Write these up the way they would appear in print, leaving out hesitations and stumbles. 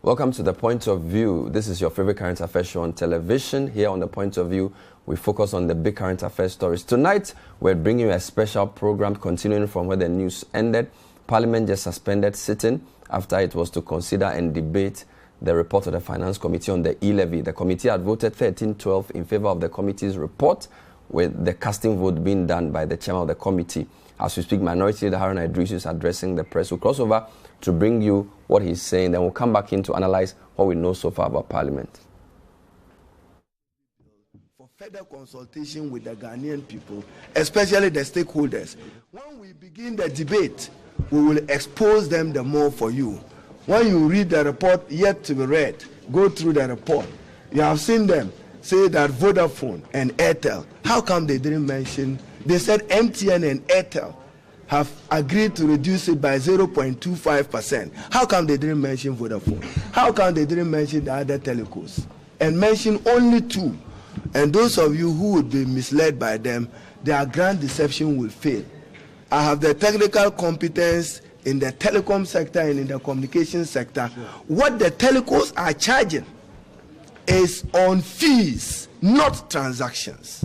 Welcome to The Point of View. This is your favorite current affairs show on television. Here on The Point of View, we focus on the big current affairs stories. Tonight, we're bringing you a special program continuing from where the news ended. Parliament just suspended sitting after it was to consider and debate the report of the Finance Committee on the E-Levy. The committee had voted 13-12 in favor of the committee's report, with the casting vote being done by the chairman of the committee. As we speak, Minority Leader Haruna Idris is addressing the press. We'll cross over to bring you what he's saying, then we'll come back in to analyze what we know so far about Parliament. For further consultation with the Ghanaian people, especially the stakeholders. When we begin the debate, we will expose them the more for you. When you read the report yet to be read, go through the report. You have seen them say that Vodafone and Airtel, how come they didn't mention? They said MTN and Airtel have agreed to reduce it by 0.25%. How come they didn't mention Vodafone? How come they didn't mention the other telcos? And mention only two. And those of you who would be misled by them, their grand deception will fail. I have the technical competence in the telecom sector and in the communication sector. What the telcos are charging is on fees, not transactions.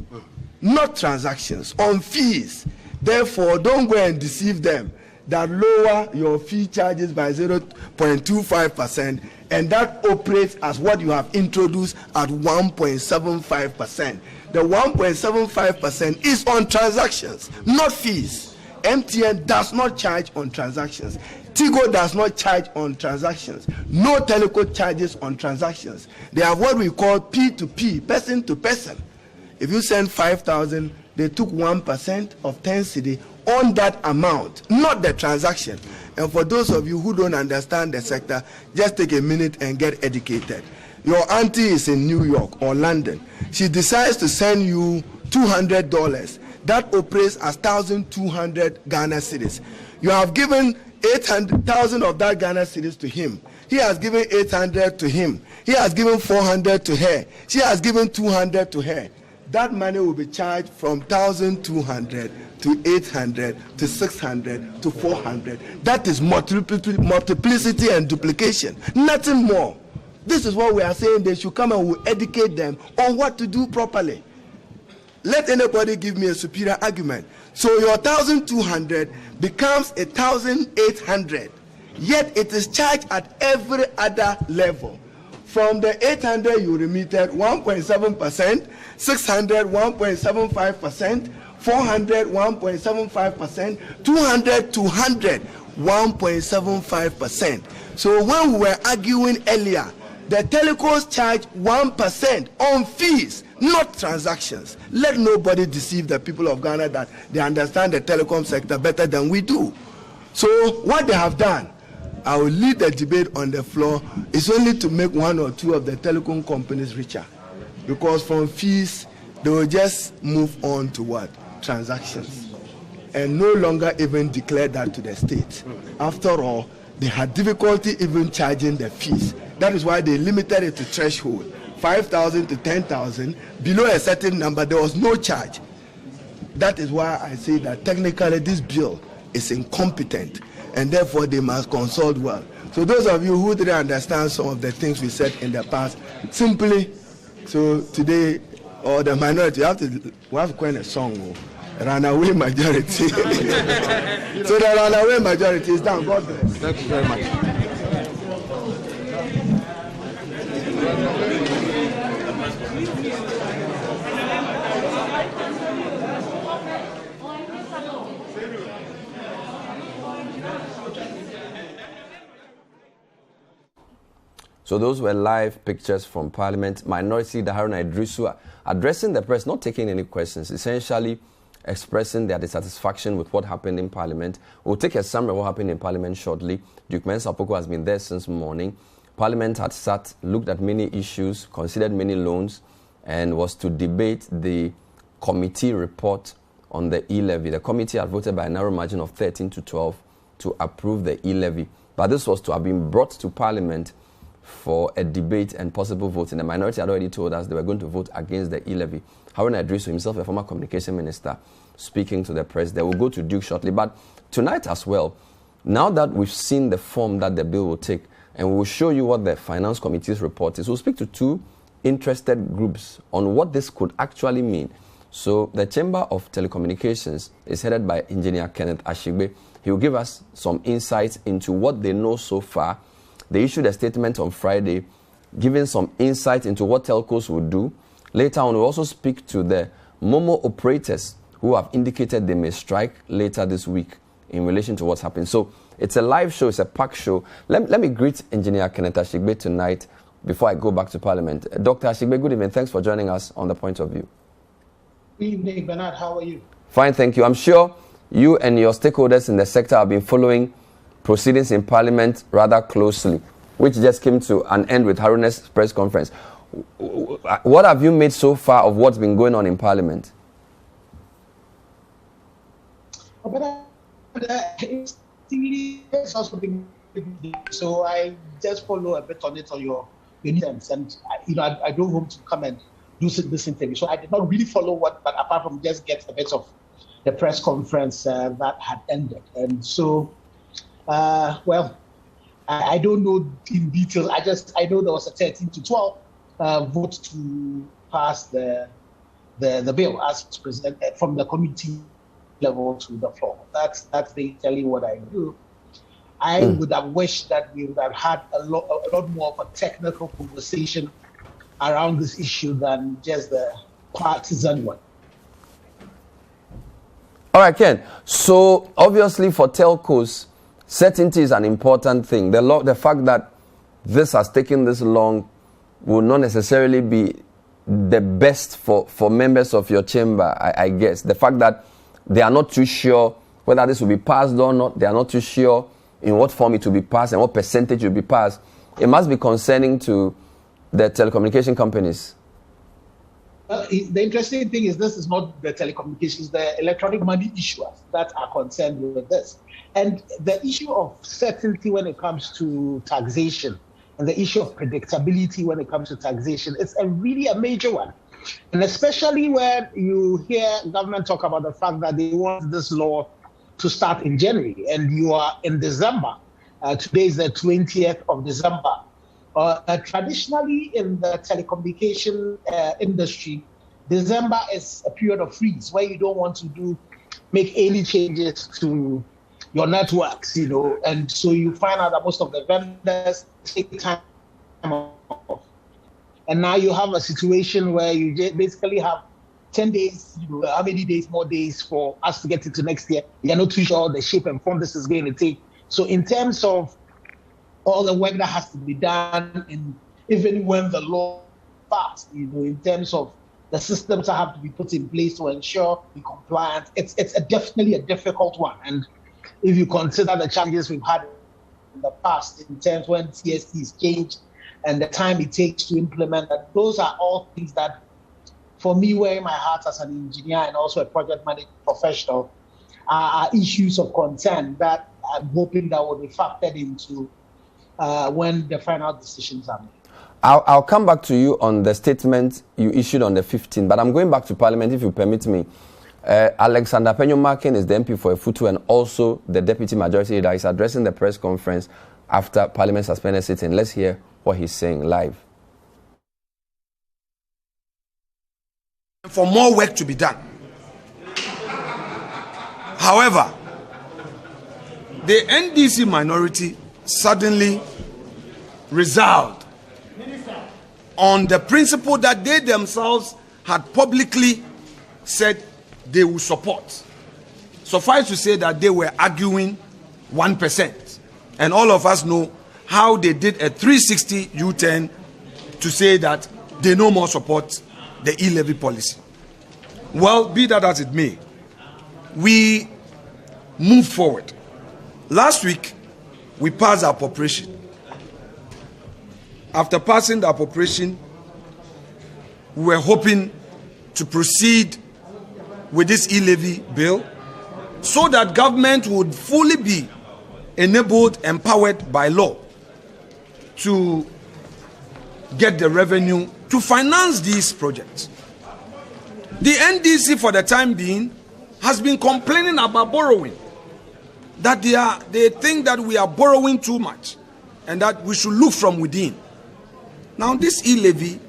Not transactions, on fees. Therefore, don't go and deceive them that lower your fee charges by 0.25%, and that operates as what you have introduced at 1.75%. The 1.75% is on transactions, not fees. MTN does not charge on transactions. Tigo does not charge on transactions. No telco charges on transactions. They have what we call P2P, person to person. If you send 5,000, they took 1% of 10 cedi on that amount, not the transaction. And for those of you who don't understand the sector, just take a minute and get educated. Your auntie is in New York or London. She decides to send you $200. That operates as 1,200 Ghana cedis. You have given 800,000 of that Ghana cedis to him. He has given 800 to him. He has given 400 to her. She has given 200 to her. That money will be charged from 1,200 to 800 to 600 to 400. That is multiplicity and duplication. Nothing more. This is what we are saying. They should come and we'll educate them on what to do properly. Let anybody give me a superior argument. So your 1,200 becomes 1,800. Yet it is charged at every other level. From the 800 you remitted, 1.7%, 600, 1.75%, 400, 1.75%, 200, 200, 1.75%. So when we were arguing earlier, the telecos charge 1% on fees, not transactions. Let nobody deceive the people of Ghana that they understand the telecom sector better than we do. So what they have done, I will lead the debate on the floor, is only to make one or two of the telecom companies richer. Because from fees, they will just move on to what? Transactions. And no longer even declare that to the state. After all, they had difficulty even charging the fees. That is why they limited it to threshold. 5,000 to 10,000. Below a certain number, there was no charge. That is why I say that technically this bill is incompetent, and therefore they must consult well. So those of you who didn't understand some of the things we said in the past, simply, so today, or the minority, we have to coin a song, runaway majority. So the runaway majority is down. God bless. Thank you very much. So those were live pictures from Parliament. Minority Leader Haruna Idris addressing the press, not taking any questions, essentially expressing their dissatisfaction with what happened in Parliament. We'll take a summary of what happened in Parliament shortly. Duke Mensah Poku has been there since morning. Parliament had sat, looked at many issues, considered many loans, and was to debate the committee report on the E-Levy. The committee had voted by a narrow margin of 13-12 to approve the E-Levy. But this was to have been brought to Parliament for a debate and possible voting. The minority had already told us they were going to vote against the E-Levy. Haruna Idris, himself a former communication minister, speaking to the press. They will go to Duke shortly. But tonight as well, now that we've seen the form that the bill will take, and we will show you what the Finance Committee's report is. We'll speak to two interested groups on what this could actually mean. So the Chamber of Telecommunications is headed by Engineer Kenneth Ashigbe. He will give us some insights into what they know so far. They issued a statement on Friday giving some insight into what telcos will do. Later on, we'll also speak to the Momo operators who have indicated they may strike later this week in relation to what's happening. So it's a live show, it's a packed show. Let me greet Engineer Kenneth Ashigbe tonight before I go back to Parliament. Dr. Ashigbe, good evening. Thanks for joining us on The Point of View. Good evening, Bernard. How are you? Fine, thank you. I'm sure you and your stakeholders in the sector have been following proceedings in Parliament rather closely, which just came to an end with Haruna's press conference. What have you made so far of what's been going on in Parliament? It's also been, so I just follow a bit on it on your terms, and I drove home to come and do this interview, so I did not really follow what, but apart from just get a bit of the press conference that had ended, and so I don't know in detail. I know there was a 13-12 vote to pass the bill as presented from the committee level to the floor. That's basically what I do. I would have wished that we would have had a lot more of a technical conversation around this issue than just the partisan one. All right, Ken. So obviously for telcos, certainty is an important thing. The fact that this has taken this long will not necessarily be the best for members of your chamber, I guess. The fact that they are not too sure whether this will be passed or not, they are not too sure in what form it will be passed and what percentage will be passed. It must be concerning to the telecommunication companies. The interesting thing is this is not the telecommunications, the electronic money issuers that are concerned with this. And the issue of certainty when it comes to taxation and the issue of predictability when it comes to taxation, it's really a major one. And especially when you hear government talk about the fact that they want this law to start in January and you are in December. Today is the 20th of December. Traditionally in the telecommunication industry, December is a period of freeze where you don't want to make any changes to your networks, and so you find out that most of the vendors take time off. And now you have a situation where you basically have 10 days, how many days, more days for us to get into next year. You're not too sure the shape and form this is going to take. So in terms of all the work that has to be done, and even when the law passed, in terms of the systems that have to be put in place to ensure the compliance, it's definitely a difficult one. And if you consider the challenges we've had in the past in terms when CSTs changed and the time it takes to implement that, those are all things that, for me, wearing my hat as an engineer and also a project management professional, are issues of concern that I'm hoping that will be factored into when the final decisions are made. I'll come back to you on the statement you issued on the 15th, but I'm going back to Parliament, if you permit me. Alexander Penyo-Markin is the MP for Efutu and also the Deputy Majority Leader. He's addressing the press conference after Parliament suspended sitting. Let's hear what he's saying live. For more work to be done. However, the NDC minority suddenly resolved on the principle that they themselves had publicly said they will support. Suffice to say that they were arguing 1%. And all of us know how they did a 360 U-turn to say that they no more support the E-Levy policy. Well, be that as it may, we move forward. Last week, we passed our appropriation. After passing the appropriation, we were hoping to proceed with this E-Levy bill so that government would fully be enabled, empowered by law to get the revenue to finance these projects. The NDC, for the time being, has been complaining about borrowing, that they think that we are borrowing too much. and that we should look from within. Now, this E-Levy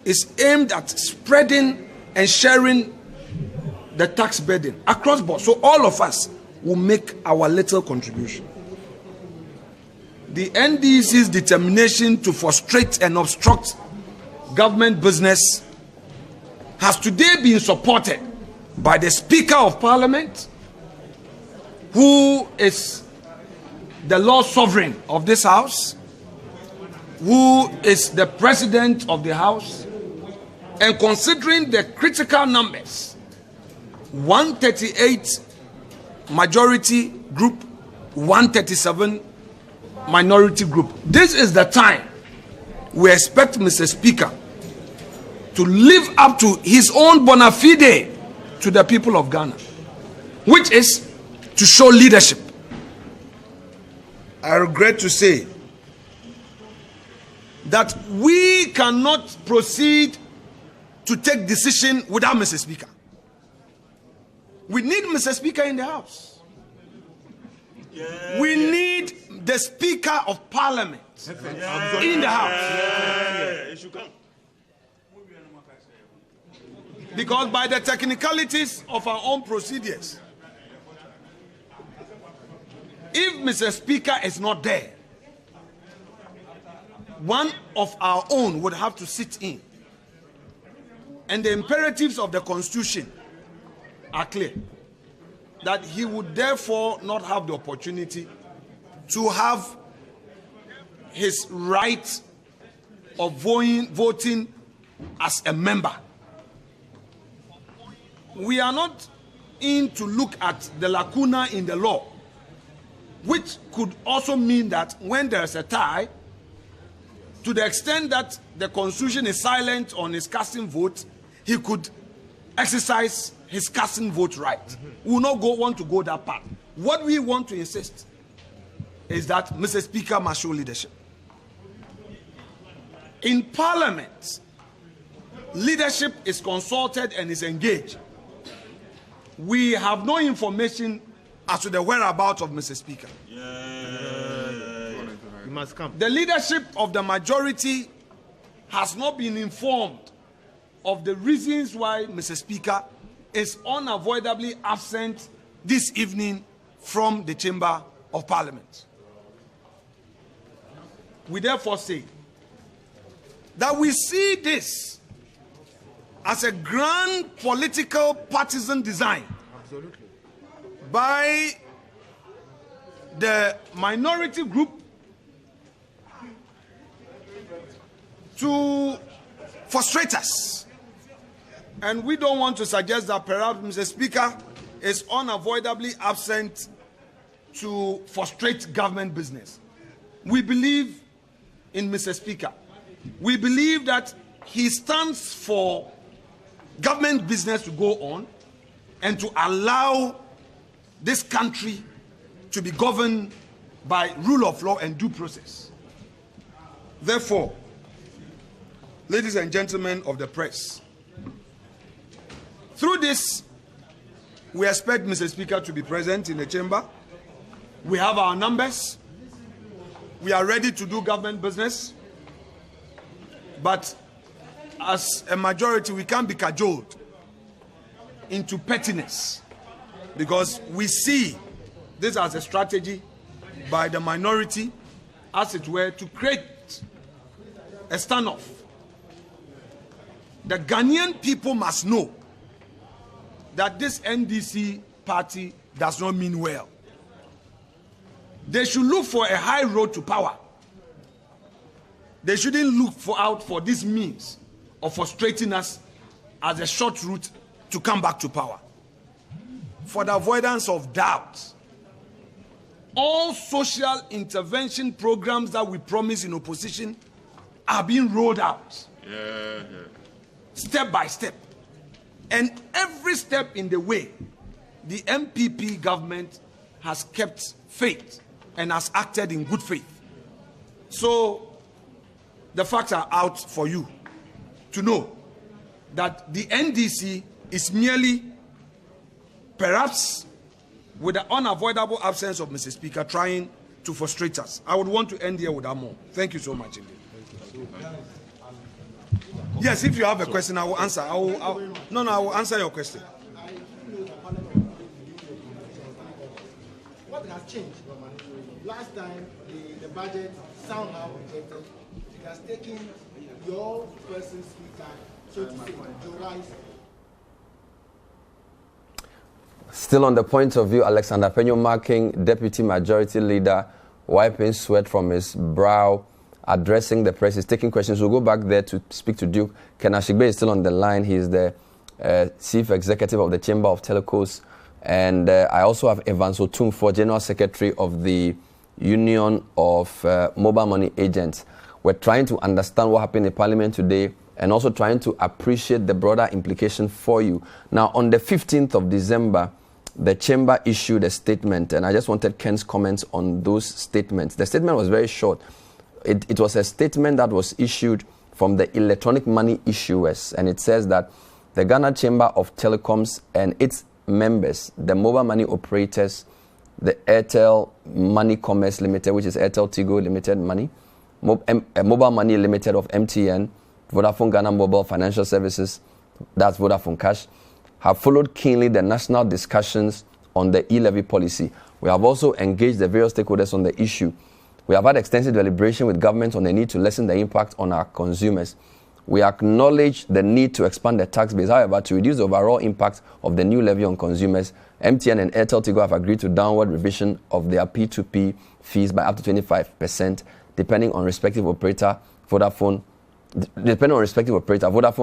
is aimed at spreading and sharing the tax burden across board, so all of us will make our little contribution. The NDC's determination to frustrate and obstruct government business has today been supported by the Speaker of Parliament, who is the law sovereign of this House, who is the President of the House, and considering the critical numbers, 138 majority group, 137 minority group. This is the time we expect Mr. Speaker to live up to his own bona fide to the people of Ghana, which is to show leadership. I regret to say that we cannot proceed to take decision without Mr. Speaker. We need Mr. Speaker in the House. We need the Speaker of Parliament in the House. Because by the technicalities of our own procedures, if Mr. Speaker is not there, one of our own would have to sit in. And the imperatives of the Constitution are clear, that he would therefore not have the opportunity to have his right of voting as a member. We are not in to look at the lacuna in the law, which could also mean that when there's a tie, to the extent that the Constitution is silent on his casting vote, he could exercise his casting vote right. We will not want to go that path. What we want to insist is that Mr. Speaker must show leadership. In Parliament, leadership is consulted and is engaged. We have no information as to the whereabouts of Mr. Speaker. You must come. The leadership of the majority has not been informed of the reasons why Mr. Speaker is unavoidably absent this evening from the Chamber of Parliament. We therefore say that we see this as a grand political partisan design by the minority group to frustrate us. And we don't want to suggest that perhaps Mr. Speaker is unavoidably absent to frustrate government business. We believe in Mr. Speaker. We believe that he stands for government business to go on and to allow this country to be governed by rule of law and due process. Therefore, ladies and gentlemen of the press, through this, we expect Mr. Speaker to be present in the chamber. We have our numbers. We are ready to do government business. But as a majority, we can't be cajoled into pettiness, because we see this as a strategy by the minority, as it were, to create a standoff. The Ghanaian people must know that this NDC party does not mean well. They should look for a high road to power. They shouldn't look out for this means of frustrating us as a short route to come back to power. For the avoidance of doubt, all social intervention programs that we promised in opposition are being rolled out. Step by step. And every step in the way, the MPP government has kept faith and has acted in good faith. So the facts are out for you to know that the NDC is merely, perhaps with the unavoidable absence of Mr. Speaker, trying to frustrate us. I would want to end here with that more. Thank you so much indeed. Yes, if you have a question, I will answer. I will answer your question. What has changed? Last time, the budget somehow rejected. It has taken your person's speaker, so to say, to rise. Still on the point of view, Alexander Peño Marking, Deputy Majority Leader, wiping sweat from his brow, addressing the press. He's taking questions. We'll go back there to speak to Duke. Ken Ashigbe is still on the line. He's the Chief Executive of the Chamber of Telecos. And I also have Evans Otumfuo, General Secretary of the Union of Mobile Money Agents. We're trying to understand what happened in Parliament today and also trying to appreciate the broader implication for you. Now, on the 15th of December, the Chamber issued a statement, and I just wanted Ken's comments on those statements. The statement was very short. It was a statement that was issued from the electronic money issuers, and it says that the Ghana Chamber of Telecoms and its members, the mobile money operators, the Airtel Money Commerce Limited, which is Airtel Tigo Limited Money, Mobile Money Limited of MTN, Vodafone Ghana Mobile Financial Services, that's Vodafone Cash, have followed keenly the national discussions on the E-Levy policy. We have also engaged the various stakeholders on the issue. We have had extensive deliberation with government on the need to lessen the impact on our consumers. We acknowledge the need to expand the tax base. However, to reduce the overall impact of the new levy on consumers, MTN and Airtel Tigo have agreed to downward revision of their P2P fees by up to 25%, depending on respective operator. Vodafone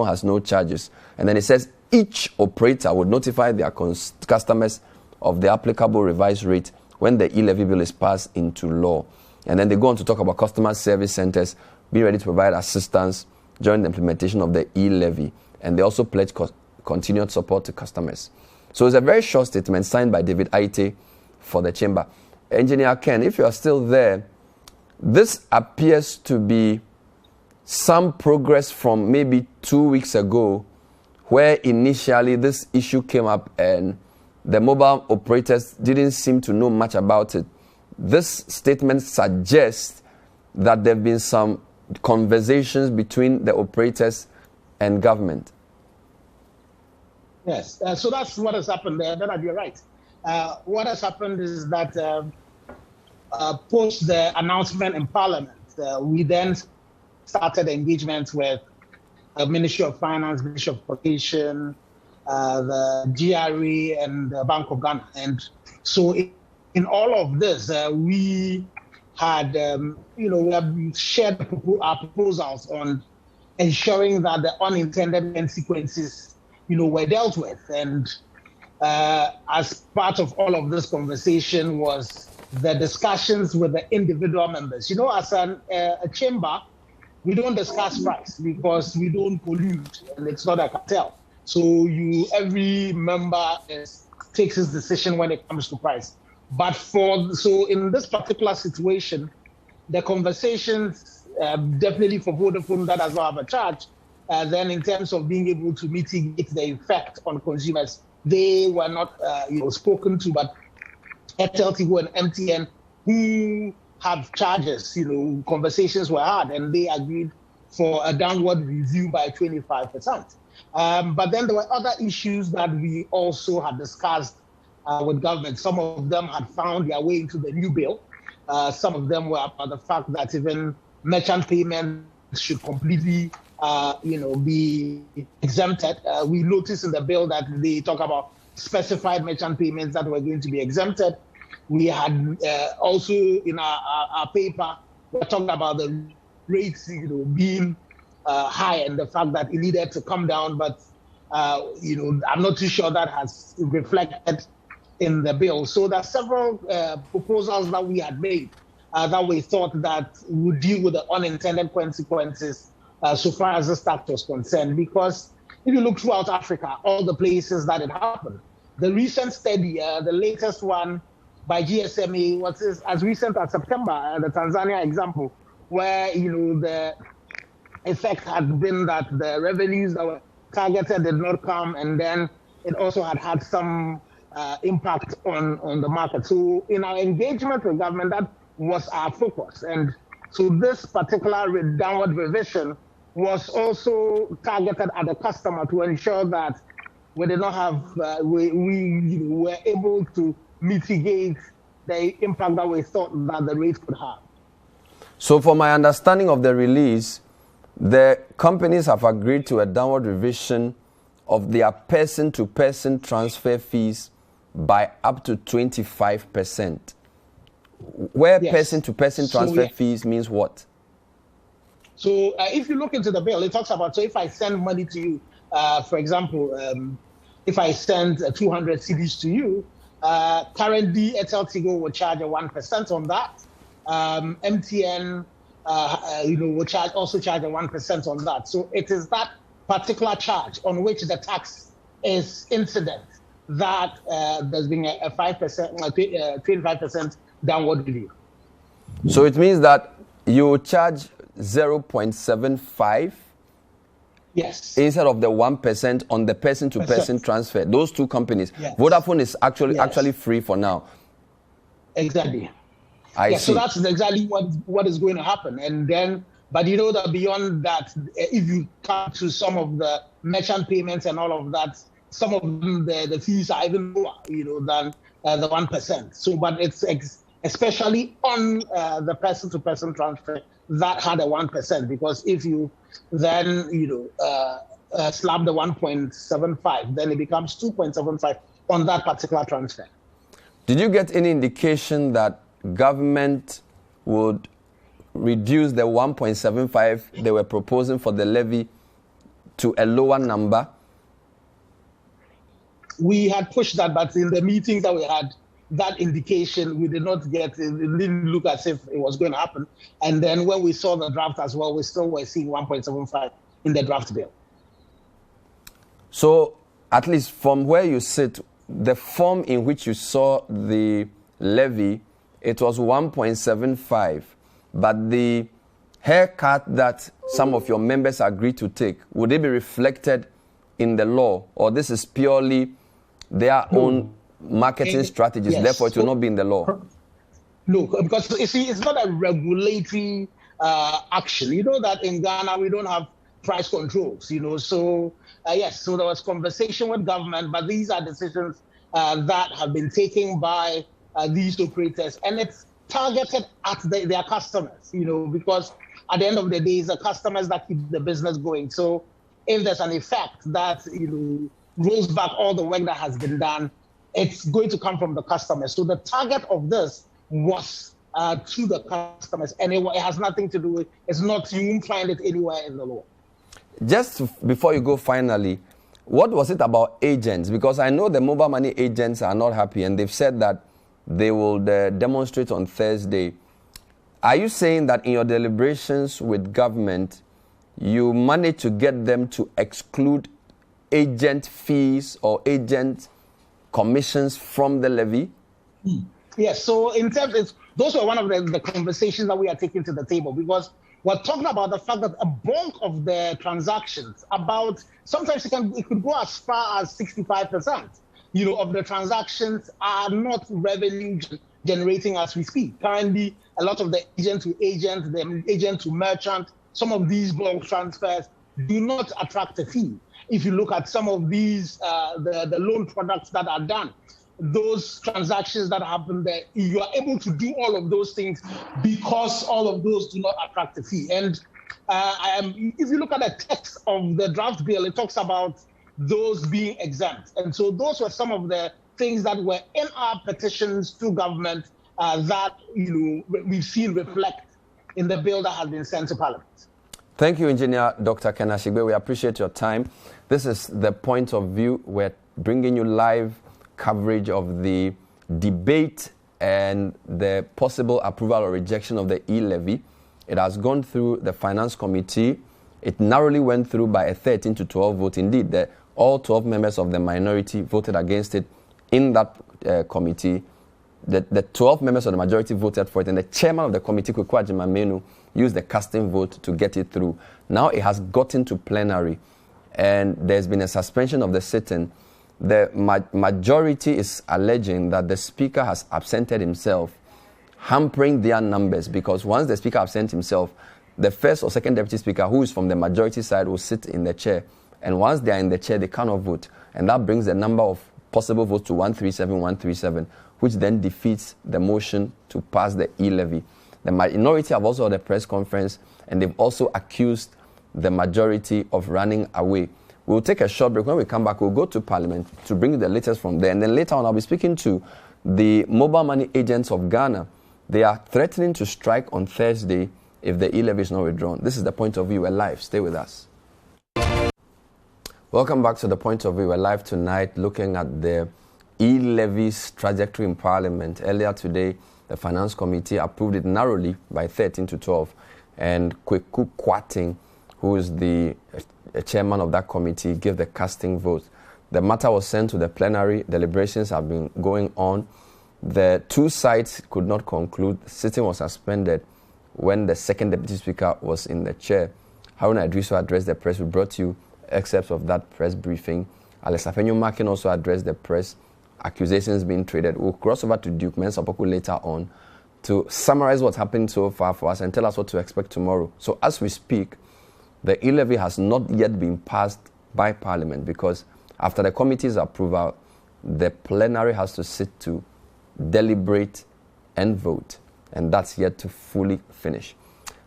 has no charges. And then it says each operator would notify their customers of the applicable revised rate when the E-Levy bill is passed into law. And then they go on to talk about customer service centers being ready to provide assistance during the implementation of the E-Levy. And they also pledge continued support to customers. So it's a very short statement signed by David Aite for the Chamber. Engineer Ken, if you are still there, this appears to be some progress from maybe 2 weeks ago, where initially this issue came up and the mobile operators didn't seem to know much about it. This statement suggests that there have been some conversations between the operators and government. Yes, so that's what has happened there. Then you're right. What has happened is that post the announcement in Parliament, we then started engagement with the Ministry of Finance, Ministry of Education, the GRA, and the Bank of Ghana. And so in all of this, we had, we have shared our proposals on ensuring that the unintended consequences, were dealt with. And as part of all of this conversation was the discussions with the individual members. As a chamber, we don't discuss price because we don't pollute and it's not a cartel. So every member takes his decision when it comes to price. But so in this particular situation, the conversations definitely for Vodafone that does not have a charge, then in terms of being able to mitigate the effect on consumers, they were not spoken to, but Airtel, Tigo, and MTN, who have charges, conversations were had, and they agreed for a downward review by 25%. But then there were other issues that we also had discussed with government. Some of them had found their way into the new bill. Some of them were about the fact that even merchant payments should completely, be exempted. We noticed in the bill that they talk about specified merchant payments that were going to be exempted. We had also in our paper, we're talking about the rates, being high and the fact that it needed to come down. But, I'm not too sure that has reflected in the bill. So there are several proposals that we had made that we thought that would deal with the unintended consequences so far as this tax was concerned. Because if you look throughout Africa, all the places that it happened, the recent study, the latest one by GSMA, was as recent as September, the Tanzania example, where the effect had been that the revenues that were targeted did not come, and then it also had some impact on the market. So in our engagement with government, that was our focus. And so this particular downward revision was also targeted at the customer to ensure that we did not have, we were able to mitigate the impact that we thought that the rate could have. So for my understanding of the release, the companies have agreed to a downward revision of their person-to-person transfer fees by up to 25%. Where Yes. person-to-person transfer fees means what? So if you look into the bill, it talks about, so if I send money to you, for example, if I send 200 CDs to you, currently Tigo will charge a 1% on that. MTN, will also charge a 1% on that. So it is that particular charge on which the tax is incident that there's been a 5%, 25% downward review. So it means that you charge 0.75 Yes. instead of the 1% on the person-to-person transfer. Those two companies. Yes. Vodafone is actually Yes. actually free for now. Exactly. I see. So that's exactly what is going to happen. And then, but you know that beyond that, if you come to some of the merchant payments and all of that, some of them, the fees are even lower, than the 1%. So, but it's especially on the person-to-person transfer that had a 1%, because if you then, slap the 1.75, then it becomes 2.75 on that particular transfer. Did you get any indication that government would reduce the 1.75 they were proposing for the levy to a lower number? We had pushed that, but in the meetings that we had, that indication we did not get. It didn't look as if it was going to happen. And then when we saw the draft as well, we still were seeing 1.75 in the draft bill. So, at least from where you sit, the form in which you saw the levy, it was 1.75, but the haircut that some of your members agreed to take, would it be reflected in the law, or this is purely their own marketing strategies, yes. therefore it will not be in the law? No, because you see, it's not a regulatory action. You know that in Ghana we don't have price controls, so yes, so there was conversation with government, but these are decisions that have been taken by these operators, and it's targeted at their customers, because at the end of the day, it's the customers that keep the business going. So if there's an effect that, rolls back all the work that has been done, it's going to come from the customers. So the target of this was to the customers, and it has nothing to do with, it's not, you won't find it anywhere in the law. Just before you go finally, what was it about agents? Because I know the mobile money agents are not happy, and they've said that they will demonstrate on Thursday. Are you saying that in your deliberations with government, you managed to get them to exclude agent fees or agent commissions from the levy? Yes, so in terms, those were one of the conversations that we are taking to the table, because we're talking about the fact that a bulk of the transactions, sometimes it could go as far as 65%, of the transactions are not revenue generating as we speak. Currently, a lot of the agent to agent, the agent to merchant, some of these bulk transfers do not attract a fee. If you look at some of these, the loan products that are done, those transactions that happen there, you are able to do all of those things because all of those do not attract a fee. And if you look at the text of the draft bill, it talks about those being exempt. And so those were some of the things that were in our petitions to government that we've seen reflect in the bill that has been sent to Parliament. Thank you, Engineer Dr. Ken Ashigbe. We appreciate your time. This is The Point of View. We're bringing you live coverage of the debate and the possible approval or rejection of the E-Levy. It has gone through the Finance Committee. It narrowly went through by a 13 to 12 vote. Indeed, all 12 members of the minority voted against it in that committee. The 12 members of the majority voted for it, and the chairman of the committee, Kukwa Jimamenu, used the casting vote to get it through. Now it has gotten to plenary, and there's been a suspension of the sitting. The majority is alleging that the speaker has absented himself hampering their numbers, because once the speaker absents himself, the first or second deputy speaker, who is from the majority side, will sit in the chair. And once they are in the chair, they cannot vote. And that brings the number of possible votes to 137, which then defeats the motion to pass the E-Levy. The minority have also had a press conference, and they've also accused the majority of running away. We'll take a short break. When we come back, we'll go to Parliament to bring you the latest from there. And then later on, I'll be speaking to the mobile money agents of Ghana. They are threatening to strike on Thursday if the E-Levy is not withdrawn. This is The Point of View. We're live. Stay with us. Welcome back to The Point of View. We're live tonight looking at the E-Levy's trajectory in Parliament. Earlier today, the Finance Committee approved it narrowly by 13-12. And Kweku Kwating, who is the chairman of that committee, gave the casting vote. The matter was sent to the plenary. Deliberations have been going on. The two sides could not conclude. The sitting was suspended when the second deputy speaker was in the chair. Haruna Idrisu addressed the press. We brought you excerpts of that press briefing. Alex Afenyo-Markin also addressed the press. Accusations being traded. We'll cross over to Duke Mensah-Poku later on to summarize what's happened so far for us and tell us what to expect tomorrow. So as we speak, the E-Levy has not yet been passed by Parliament, because after the committee's approval, the plenary has to sit to deliberate and vote, and that's yet to fully finish.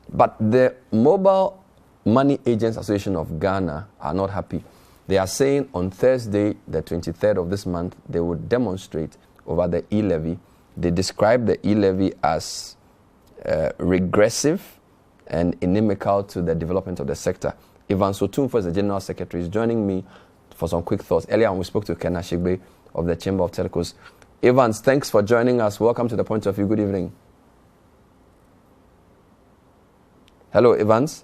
But the Mobile Money Agents Association of Ghana are not happy. They are saying on Thursday, the 23rd of this month, they would demonstrate over the E-Levy. They describe the E-Levy as regressive and inimical to the development of the sector. Ivan Sotumfo is the General Secretary, is joining me for some quick thoughts. Earlier on, we spoke to Ken Ashigbe of the Chamber of Telecos. Evans, thanks for joining us. Welcome to The Point of View. Good evening. Hello, Evans.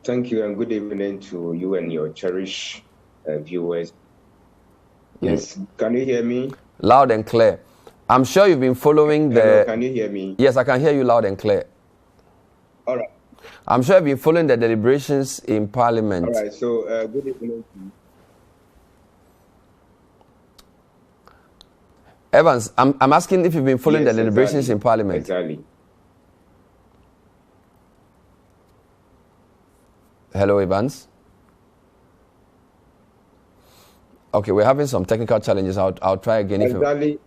Thank you, and good evening to you and your cherished viewers. Yes, can you hear me? Loud and clear. I'm sure you've been following the... Hello, can you hear me? Yes, I can hear you loud and clear. All right. I'm sure you've been following the deliberations in Parliament. All right, so good evening to you. Evans, I'm asking if you've been following the deliberations in Parliament. Exactly. Hello, Evans. Okay, we're having some technical challenges. I'll try again. Exactly.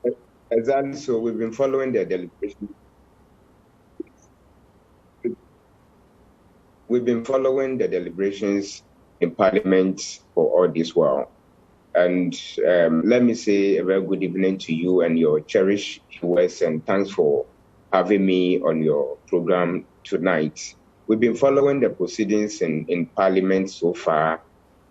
So we've been following the deliberations. We've been following the deliberations in Parliament for all this while. And let me say a very good evening to you and your cherished viewers, and thanks for having me on your program tonight. We've been following the proceedings in Parliament so far,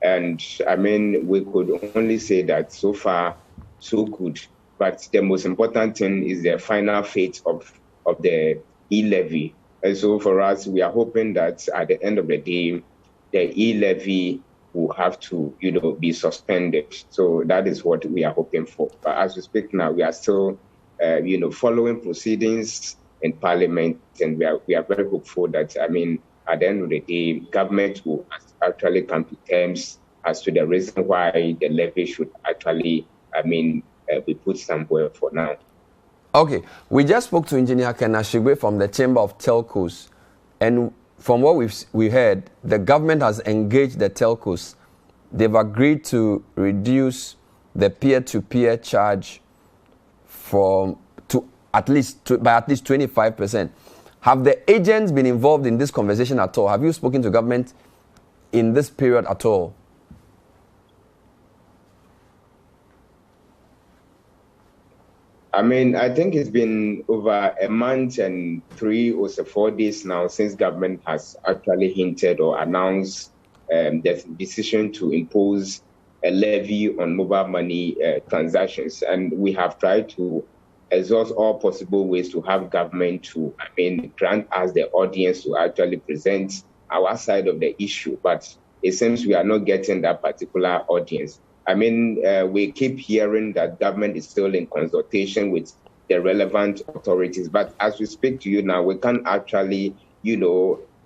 and I mean, we could only say that so far, so good. But the most important thing is the final fate of the E-Levy. And so for us, we are hoping that at the end of the day, the E-Levy will have to, be suspended. So that is what we are hoping for. But as we speak now, we are still, following proceedings in Parliament, and we are very hopeful that, at the end of the day, government will actually come to terms as to the reason why the levy should actually, be put somewhere for now. Okay, we just spoke to Engineer Ken Ashigbe from the Chamber of Telcos, and from what we heard, the government has engaged the telcos. They've agreed to reduce the peer-to-peer charge by at least 25%. Have the agents been involved in this conversation at all? Have you spoken to government in this period at all? I think it's been over a month and 3 or 4 days now since government has actually hinted or announced the decision to impose a levy on mobile money transactions. And we have tried to exhaust all possible ways to have government to, grant us the audience to actually present our side of the issue. But it seems we are not getting that particular audience. We keep hearing that government is still in consultation with the relevant authorities. But as we speak to you now, we can't actually,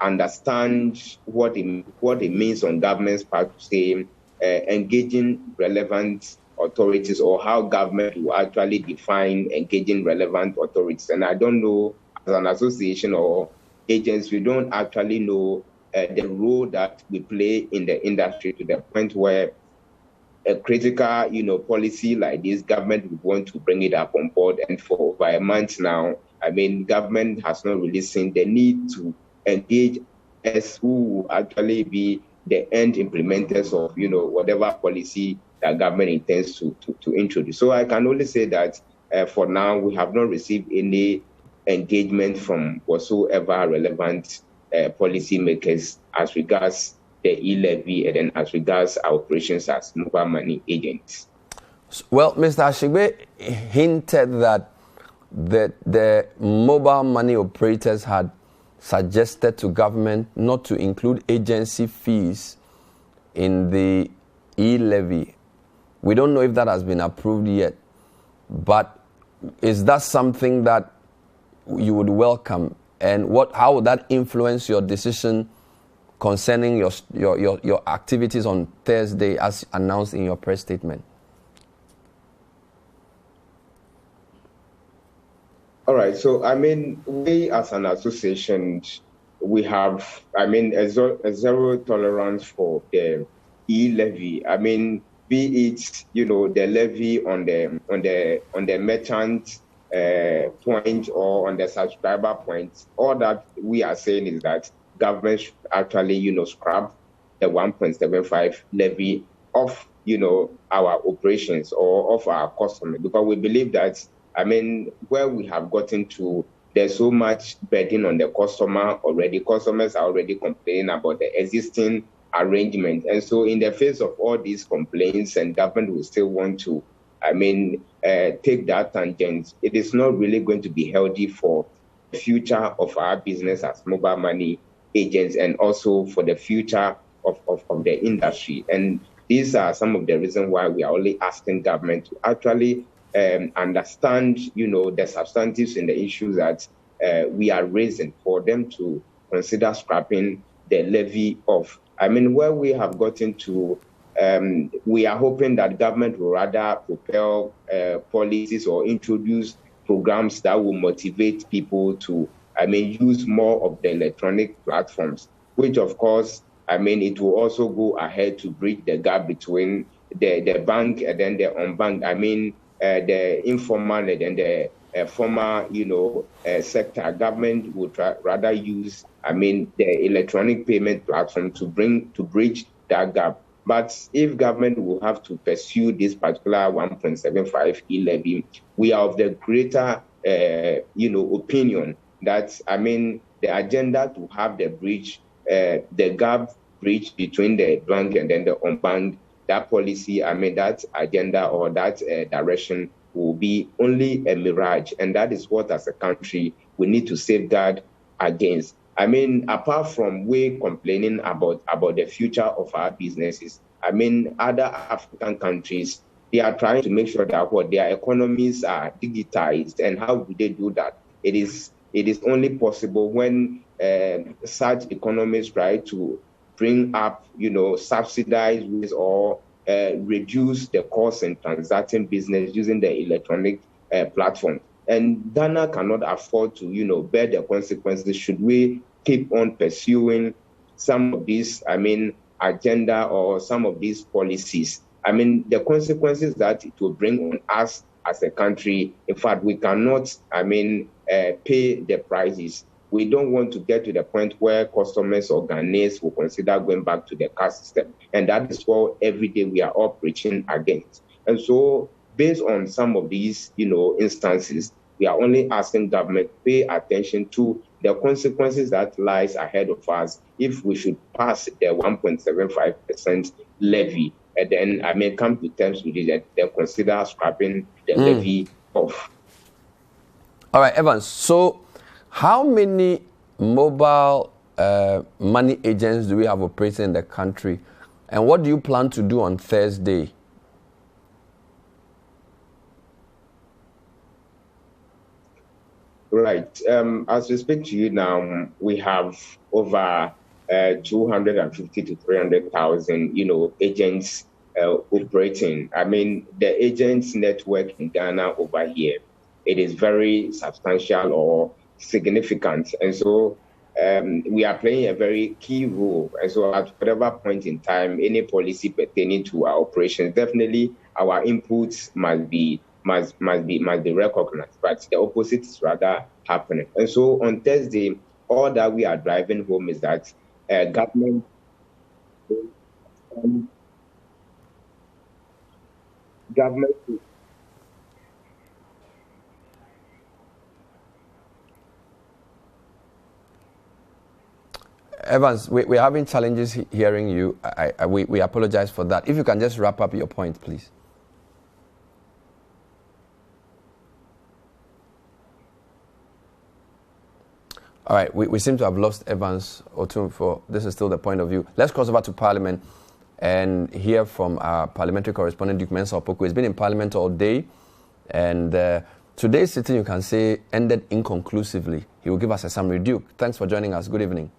understand what it means on government's part to say engaging relevant authorities, or how government will actually define engaging relevant authorities. And I don't know, as an association or agency, we don't actually know the role that we play in the industry, to the point where a critical, policy like this, government would want to bring it up on board. And for over a month now, I mean, government has not really seen the need to engage as who will actually be the end implementers of, whatever policy that government intends to introduce. So I can only say that for now, we have not received any engagement from whatsoever relevant policy makers as regards the E-Levy and then as regards our operations as mobile money agents. Well, Mr. Ashigbe hinted that the mobile money operators had suggested to government not to include agency fees in the E-Levy. We don't know if that has been approved yet, but is that something that you would welcome? And how would that influence your decision concerning your activities on Thursday as announced in your press statement? All right. So, I mean, we as an association, we have, a zero tolerance for the E-Levy. I mean, be it, the levy on the merchant point or on the subscriber point. All that we are saying is that government should actually, scrap the 1.75 levy of, our operations or of our customers, because we believe that, where we have gotten to, there's so much burden on the customer already. Customers are already complaining about the existing arrangement. And so in the face of all these complaints, and government will still want to, take that tangent, it is not really going to be healthy for the future of our business as mobile money agents, and also for the future of the industry. And these are some of the reasons why we are only asking government to actually understand, the substantives in the issues that we are raising, for them to consider scrapping the levy of. Where we have gotten to, we are hoping that government will rather propel policies or introduce programs that will motivate people to, use more of the electronic platforms, which of course, it will also go ahead to bridge the gap between the bank and then the unbanked. The informal and the formal, sector. Government would rather use, the electronic payment platform to bridge that gap. But if government will have to pursue this particular 1.75 E-Levy, we are of the greater, opinion that, the agenda to have the bridge, the gap bridge between the bank and then the unbanked, that policy, that agenda or that direction will be only a mirage. And that is what, as a country, we need to safeguard against. Apart from we complaining about the future of our businesses, other African countries, they are trying to make sure that their economies are digitized. And how do they do that? It is only possible when such economies try to bring up, subsidized ways or reduce the cost in transacting business using the electronic platform. And Ghana cannot afford to, bear the consequences should we keep on pursuing some of these, agenda or some of these policies. The consequences that it will bring on us as a country, in fact, we cannot, pay the prices. We don't want to get to the point where customers or Ghanaians will consider going back to the cash system. And that is what every day we are all preaching against. And so based on some of these, instances, we are only asking government to pay attention to the consequences that lies ahead of us if we should pass the 1.75% levy. And then come to terms with it and then consider scrapping the levy off. All right, Evans. So how many mobile money agents do we have operating in the country? And what do you plan to do on Thursday? Right. As we speak to you now, we have over 250 to 300,000, agents operating. I mean, the agents network in Ghana over here, it is very substantial or significant. And so we are playing a very key role. And so at whatever point in time, any policy pertaining to our operations, definitely our inputs must be recognized. But the opposite is rather happening. And so on Thursday, all that we are driving home is that government Evans, we're having challenges hearing you. We apologize for that. If you can just wrap up your point, please. All right, we seem to have lost Evans Otumfuo. This is still the point of view. Let's cross over to Parliament and hear from our parliamentary correspondent, Duke Mensah Opoku. He's been in Parliament all day, and today's sitting, you can say, ended inconclusively. He will give us a summary. Duke, thanks for joining us. Good evening.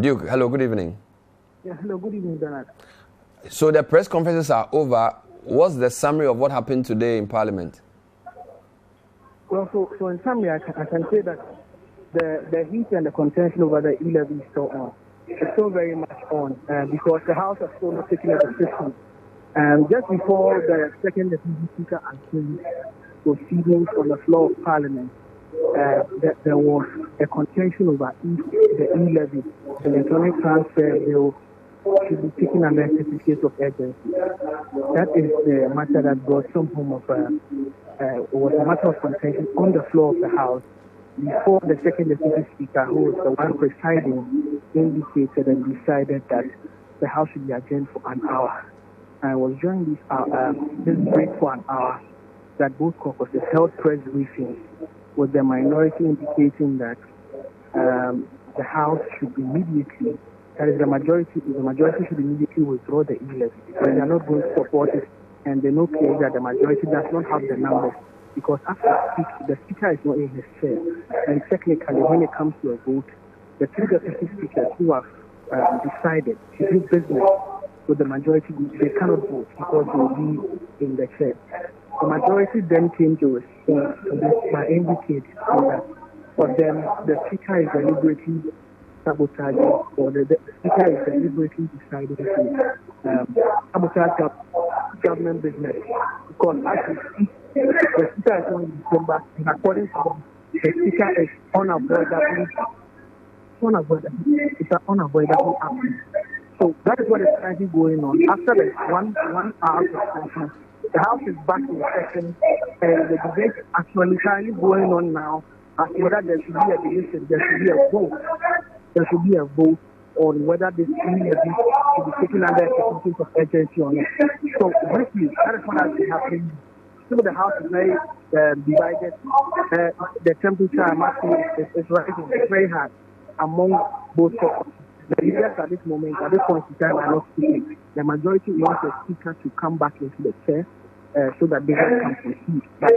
Duke, hello, good evening. Yeah, hello, good evening, Bernard. So the press conferences are over. What's the summary of what happened today in Parliament? Well, so in summary, I can say that the heat and the contention over the E-Levy is still on. It's still very much on because the House has still not taken a decision. Just before the second deputy speaker and proceedings on the floor of Parliament, there was a contention over if the E-Levy, the electronic transfer bill, should be taken under certificate of urgency. That is the matter that brought some form of was a matter of contention on the floor of the House before the second deputy speaker, who was the one presiding, indicated and decided that the House should be adjourned for an hour. And it was during this break for an hour that both caucuses held press briefings with the minority indicating that the House should immediately, that is the majority should immediately withdraw the E-Levy because they are not going to support it, and they know clearly that the majority does not have the numbers because after the speaker is not in his chair, and technically when it comes to a vote, the two deputy speakers who have decided to do business with the majority group, they cannot vote because they will be in the chair. The majority then came to respond to this by indicating that for them the speaker is deliberately sabotaging, or the speaker is deliberately deciding to sabotage government business because as we speak, the speaker is on December, and according to them, the speaker is unavoidably absent. So that is what is currently going on. After the one hour of session, the House is back in session, and the debate is actually currently going on now as to whether there should be a decision, there should be a vote. There should be a vote on whether this E-Levy should be taken under a certificate of urgency or not. So briefly, that is what has been happening. Still, the House is very divided. The temperature, I must say, is rising. It's very hard among both caucuses. The leaders at this moment, at this point in time, are not speaking. The majority wants the speaker to come back into the chair so that they can proceed. But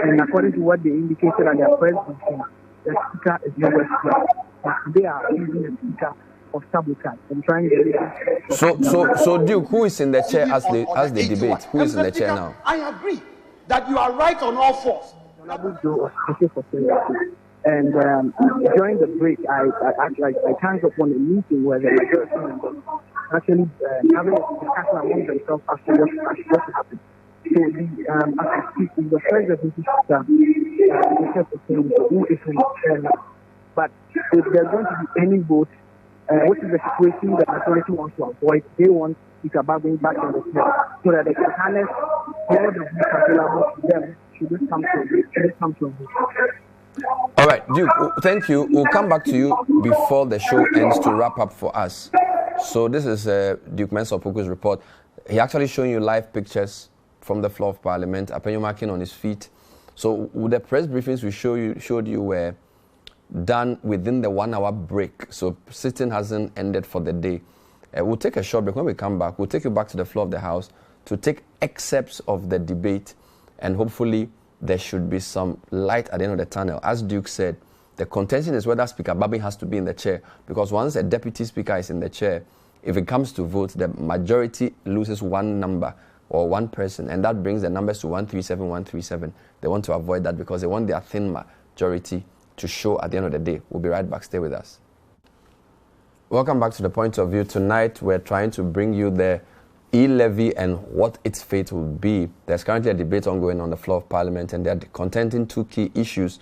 and according to what they indicated at their press briefing, the speaker is nowhere to play. But they are using the speaker of sabotage and trying to. So Duke, who is in the chair as they debate? Who is in the chair now? I agree that you are right on all fours. And during the break, I chanced upon a meeting where the majority members actually having a discussion among themselves as to what happened. So as I speak, the first deputy speaker, who is in the chair now. But if there's going to be any vote, which is the situation that the majority wants to avoid, they want Speaker going back on the chair so that they can harness all the votes available to them should this come to a vote. All right, Duke, thank you. We'll come back to you before the show ends to wrap up for us. So this is Duke Mensah Opoku's report. He actually showing you live pictures from the floor of Parliament. Apenyo marking on his feet. So the press briefings we showed you were done within the 1 hour break. So sitting hasn't ended for the day. We'll take a short break. When we come back, we'll take you back to the floor of the House to take excerpts of the debate and hopefully there should be some light at the end of the tunnel. As Duke said, the contention is whether Speaker Babin has to be in the chair, because once a deputy speaker is in the chair, if it comes to vote, the majority loses one number or one person, and that brings the numbers to 137, 137. They want to avoid that because they want their thin majority to show at the end of the day. We'll be right back. Stay with us. Welcome back to The Point of View. Tonight, we're trying to bring you the E-Levy and what its fate will be. There's currently a debate ongoing on the floor of Parliament, and they're contending two key issues: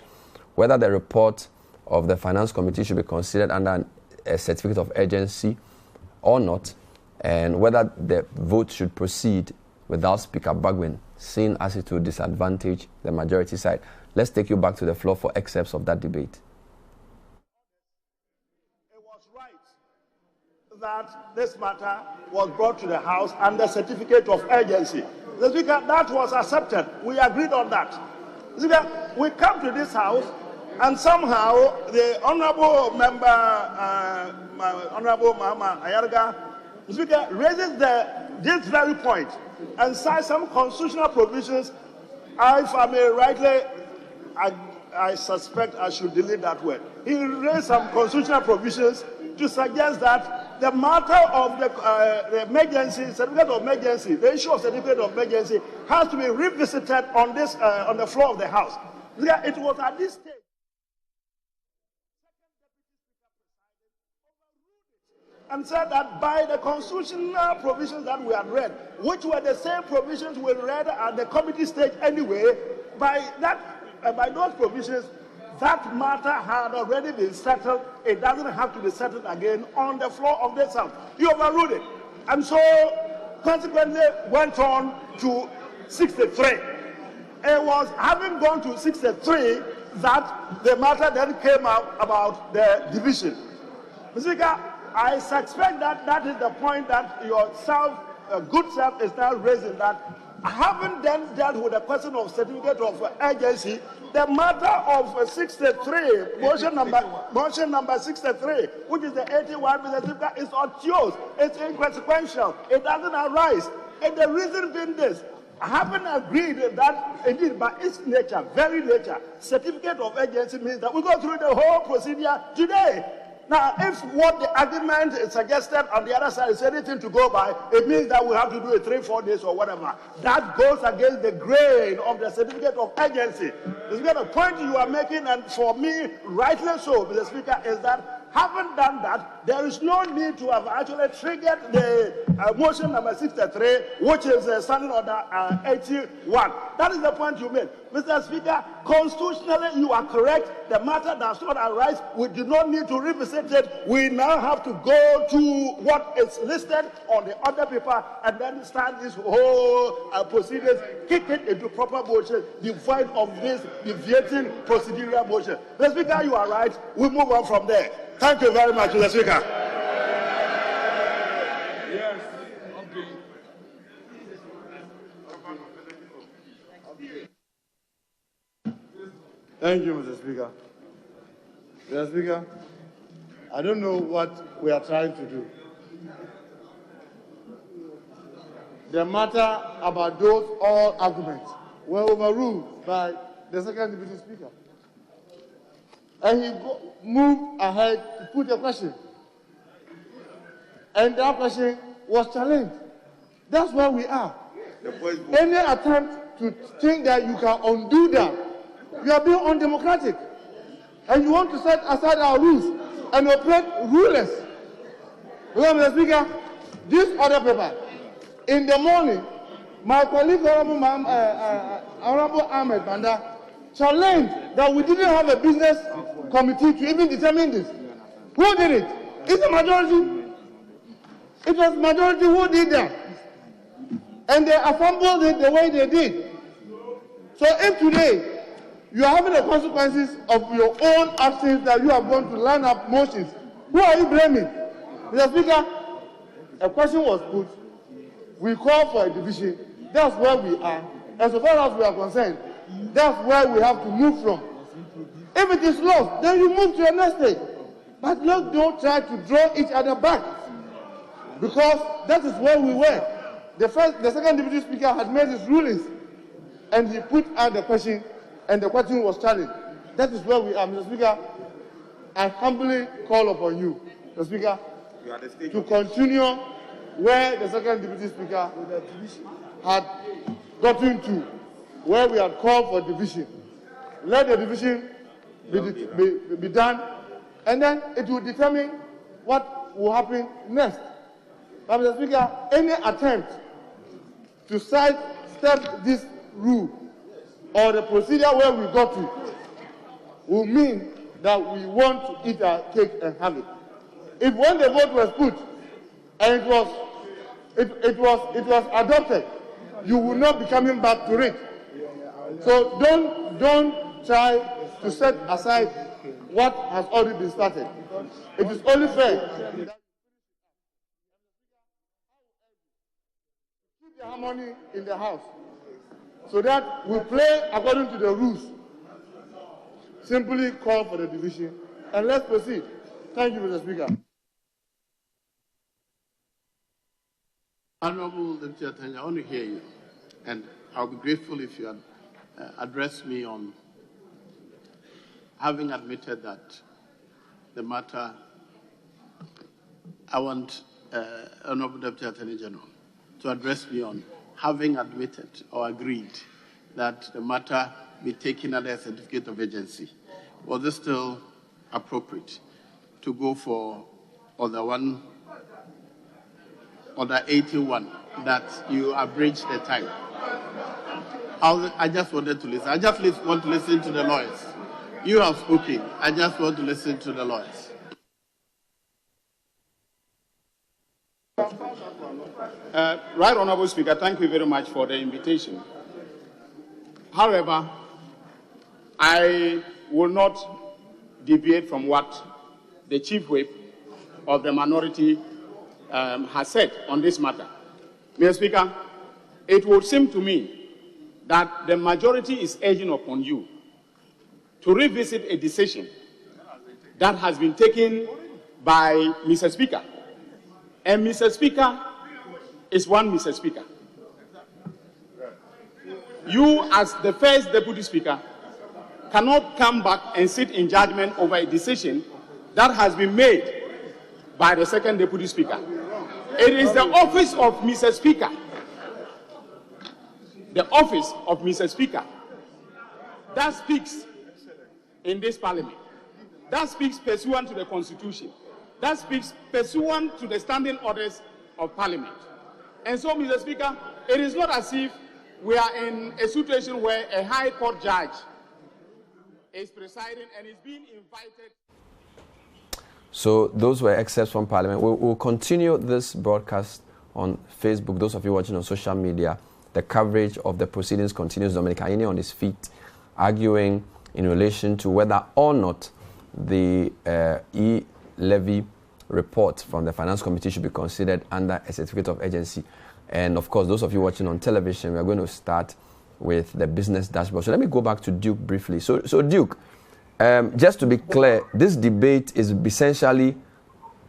whether the report of the Finance Committee should be considered under a certificate of urgency or not, and whether the vote should proceed without Speaker Bagwin, seen as it will disadvantage the majority side. Let's take you back to the floor for excerpts of that debate. It was right that this matter was brought to the House under certificate of urgency. The Speaker, that was accepted. We agreed on that. The Speaker, we come to this House, and somehow the honourable member, my honourable Mama Ayarga, the Speaker, raises this very point and cites some constitutional provisions. If I may rightly, I suspect I should delete that word. He raised some constitutional provisions to suggest that the matter of the emergency, certificate of emergency, the issue of certificate of emergency has to be revisited on this on the floor of the House. It was at this stage and said that by the constitutional provisions that we had read, which were the same provisions we read at the committee stage anyway, by those provisions, that matter had already been settled. It doesn't have to be settled again on the floor of this House. You overruled it. And so, consequently, went on to 63. It was having gone to 63 that the matter then came out about the division. Mr. Speaker, I suspect that that is the point that your good self is now raising, that having then dealt with the question of certificate of urgency, the matter of 63, motion number 63, which is the 81, Mr. Speaker, is obtuse, it's inconsequential, it doesn't arise. And the reason being this: having agreed that indeed by its nature, very nature, certificate of urgency means that we go through the whole procedure today. Now, if what the argument is suggested on the other side is anything to go by, it means that we have to do it 3-4 days or whatever. That goes against the grain of the certificate of urgency. The point you are making, and for me, rightly so, Mr. Speaker, is that having done that, there is no need to have actually triggered the motion number 63, which is standing order 81. That is the point you made. Mr. Speaker, constitutionally you are correct. The matter does not arise. We do not need to revisit it. We now have to go to what is listed on the other paper and then start this whole proceedings, kick it into proper motion, devoid of this deviating procedural motion. Mr. Speaker, you are right. We move on from there. Thank you very much, Mr. Speaker. Yes. Thank you, Mr. Speaker. Mr. Speaker, I don't know what we are trying to do. The matter about those all arguments were overruled by the second deputy speaker. And he moved ahead to put a question. And that question was challenged. That's where we are. Any attempt to think that you can undo that, you are being undemocratic. And you want to set aside our rules and operate ruleless. Because, Mr. Speaker, this other paper, in the morning, my colleague, Honorable Ahmed Banda, challenged that we didn't have a business committee to even determine this. Who did it? It's a majority. It was majority who did that. And they assembled it the way they did. So if today you are having the consequences of your own actions that you have gone to line up motions, who are you blaming? Mr. Speaker, a question was put. We call for a division. That's where we are. And so far as we are concerned, that's where we have to move from. If it is lost, then you move to the next stage. But look, don't try to draw each other back, because that is where we were. The second deputy speaker had made his rulings, and he put out the question, and the question was challenged. That is where we are, Mr. Speaker. I humbly call upon you, Mr. Speaker, to continue where the second deputy speaker had gotten to, where we had called for division. Let the division be done, and then it will determine what will happen next. But Mr. Speaker, any attempt to sidestep this rule or the procedure where we got to will mean that we want to eat our cake and have it. If when the vote was put and it was adopted, you will not be coming back to it. So don't try to set aside what has already been started. It is only fair that keep the harmony in the house so that we play according to the rules. Simply call for the division and let's proceed. Thank you, Mr. Speaker. Honorable Deputy Attorney, I want to hear you, and I'll be grateful if you address me on having admitted that the matter. I want Honorable Deputy Attorney General to address me on having admitted or agreed that the matter be taken under a certificate of agency. Was it still appropriate to go for order 81 that you abridged the time? I just wanted to listen. I just want to listen to the lawyers. You have spoken. I just want to listen to the lawyers. Right Honourable Speaker, thank you very much for the invitation. However, I will not deviate from what the Chief Whip of the minority has said on this matter. Mr. Speaker, it would seem to me that the majority is urging upon you to revisit a decision that has been taken by Mr. Speaker. And Mr. Speaker is one Mr. Speaker. You, as the first Deputy Speaker, cannot come back and sit in judgment over a decision that has been made by the second Deputy Speaker. It is the office of Mr. Speaker, the office of Mr. Speaker, that speaks in this Parliament, that speaks pursuant to the Constitution, that speaks pursuant to the standing orders of Parliament. And so, Mr. Speaker, it is not as if we are in a situation where a High Court judge is presiding and is being invited. So those were excerpts from Parliament. We'll continue this broadcast on Facebook. Those of you watching on social media, the coverage of the proceedings continues. Dominic Ayine on his feet, arguing in relation to whether or not the E-Levy report from the Finance Committee should be considered under a certificate of agency. And of course, those of you watching on television, we are going to start with the business dashboard. So let me go back to Duke briefly. So Duke, just to be clear, this debate is essentially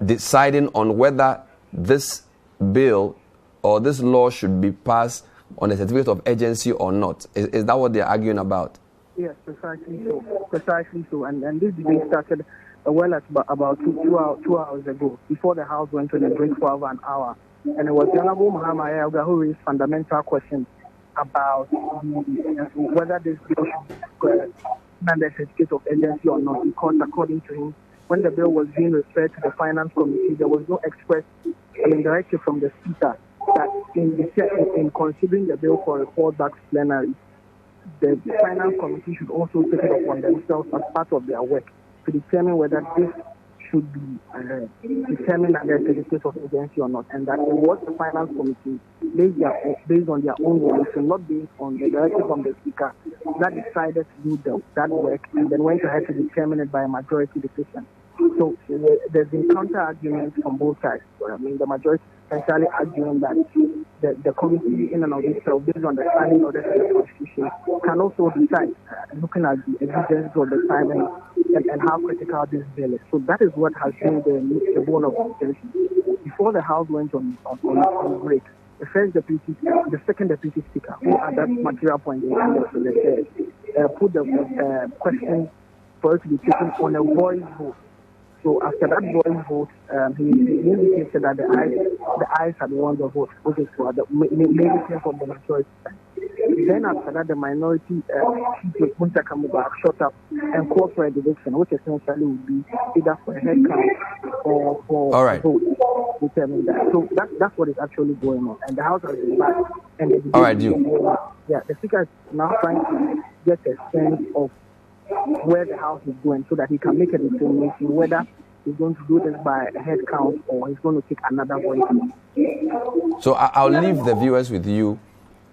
deciding on whether this bill or this law should be passed on a certificate of agency or not. Is that what they're arguing about? Yes, precisely so. Precisely so. And this debate started about two hours ago, before the House went on a break for over an hour. And it was the Honorable Muhammad Ayauga who raised fundamental questions about whether this bill should be under a certificate of agency or not, because according to him, when the bill was being referred to the Finance Committee, there was no express directive from the Speaker that in considering the bill for report back to plenary, the Finance Committee should also take it upon themselves as part of their work to determine whether this should be determined under a certificate of agency or not, and that it was the Finance Committee, based on their own volition, not based on the directive from the Speaker, that decided to do that work and then went ahead to determine it by a majority decision. So there's been counter-arguments from both sides. I mean, the majority essentially arguing that the committee in and of itself, based on the standing orders of the Constitution, can also decide, looking at the evidence of the time and how critical this bill is. So that is what has been the bone of contention. Before the House went on break, the second deputy speaker, who at that material point put the question for it to be taken on a voice vote. So after that voice vote, he indicated that the ayes had won the vote, which is for the mainly from the majority. Then after that, the minority chief Punta Kamuba shot up and called for a division, which essentially would be either for a head count or for a vote. Determine that. So that's what is actually going on. And the House has been back. And the Speaker is now trying to get a sense of where the House is going so that he can make a determination whether he's going to do this by a head count or he's going to take another voice. So I'll leave the viewers with you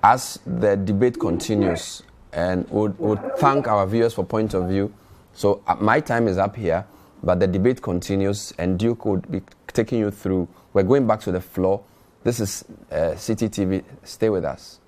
as the debate continues, and would thank our viewers for point of view. So my time is up here, but the debate continues, and Duke would be taking you through. We're going back to the floor. This is City TV. Stay with us.